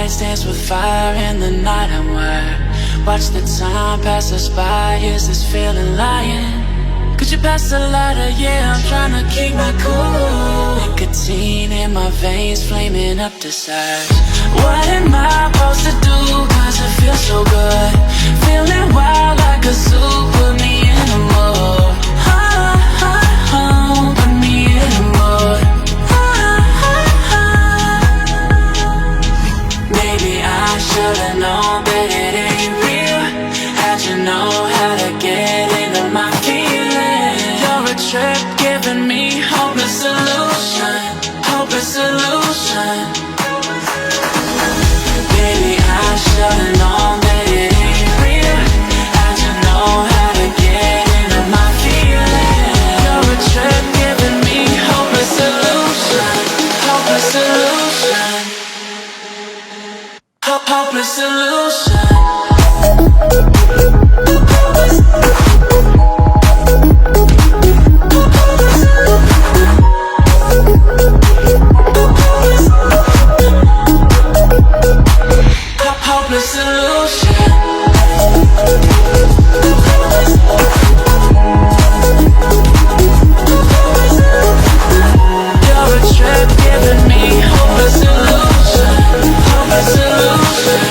lights dance with fire in the night. I'm wired. Watch the time pass us by. Is this feeling lying? Could you pass the lighter? Yeah, I'm trying to keep my cool. Nicotine in my veins, flaming up desires. What am I supposed to do? Cause it feels so good. Feeling wild like a zoo. Put me in a mood. Put me in a mood. Maybe I should've known that it ain't real. How'd you know how to get into my feelings? You're a trip giving me hopeless solution. Hopeless solution. Baby, I should've known that it ain't real. How'd you know how to get into my feelings? You're a trip giving me hopeless solution. Hopeless solution. Hopeless solution. Hopeless solution. You're a trip giving me hopeless solution. Hopeless solution.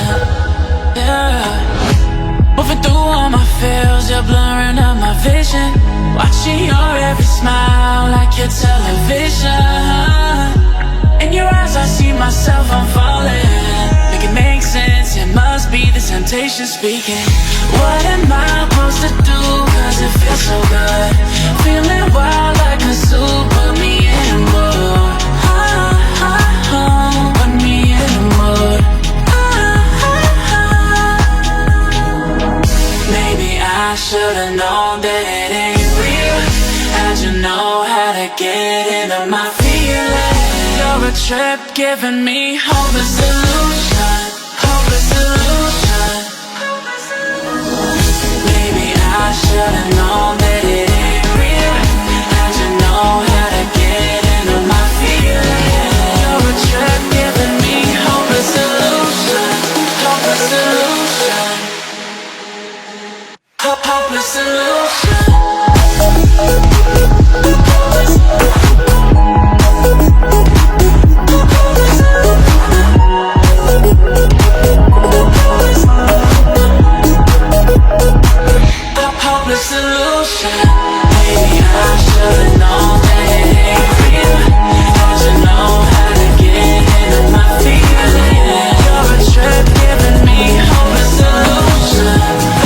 Yeah. Moving through all my feels, you're blurring out my vision. Watching your every smile like your television. In your eyes I see myself, I'm falling. Make it make sense, it must be the temptation speaking. What am I supposed to do? Cause it feels so good. Feeling wild like a zoo. Put me in a mood. Put me in a mood. Maybe I should've known that it ain't real. How'd you know how to get into my feelings? You're a trip giving me hopeless solution. Hopeless solution. Maybe I should've known that it ain't real. How'd you know how to get into my feelings? You're a trip giving me hopeless solution. Hopeless solution. Hopeless solution. Hopeless solution. Maybe I should've known that it ain't real. How'd you know how to get into my feelings? You're a trip giving me hopeless solution.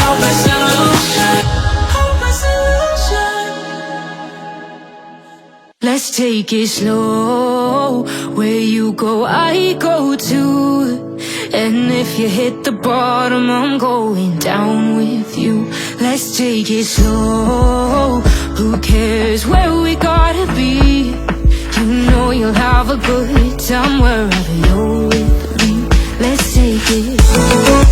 Hopeless solution. Hopeless solution. Let's take it slow. Where you go, I go too. And if you hit the bottom, I'm going down with you. Let's take it slow. Who cares where we gotta be? You know you'll have a good time wherever you're with me. Let's take it slow.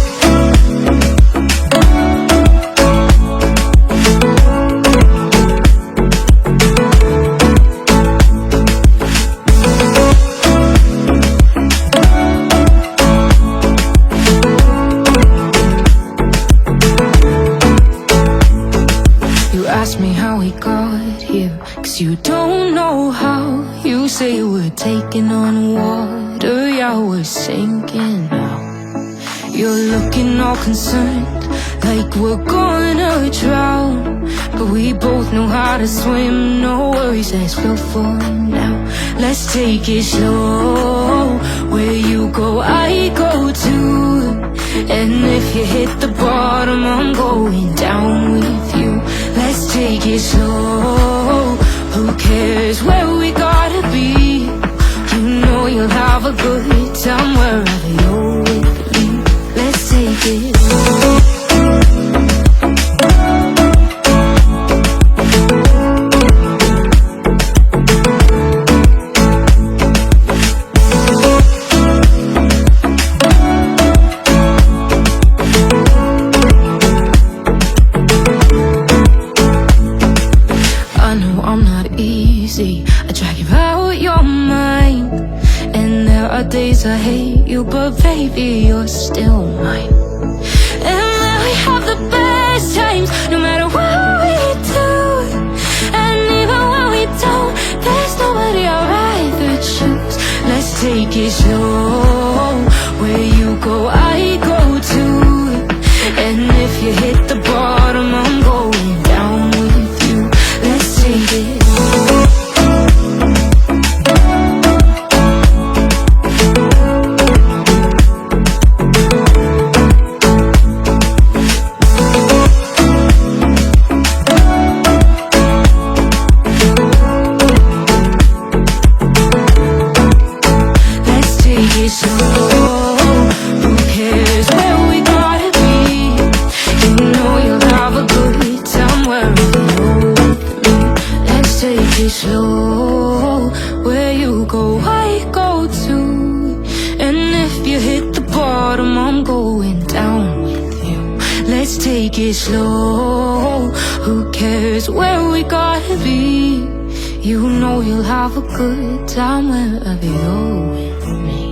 You don't know how. You say we're taking on water, yeah, we're sinking now. You're looking all concerned, like we're gonna drown. But we both know how to swim, no worries, let's go for now. Let's take it slow. Where you go, I go too. And if you hit the bottom, I'm going down with you. Let's take it slow. Who cares where we gotta be? You know you'll have a good time wherever you're with me. Let's take it slow. days I hate you, but baby, you're still mine. And then we have the best times, no matter what we do. And even when we don't, there's nobody I'd rather choose. Let's take it slow. Where you go, I go too. And if you hit the bottom, I'm going down with you. Let's take it slow. Slow, where you go, I go too. And if you hit the bottom, I'm going down with you. Let's take it slow. Who cares where we gotta be? You know you'll have a good time wherever you're with me.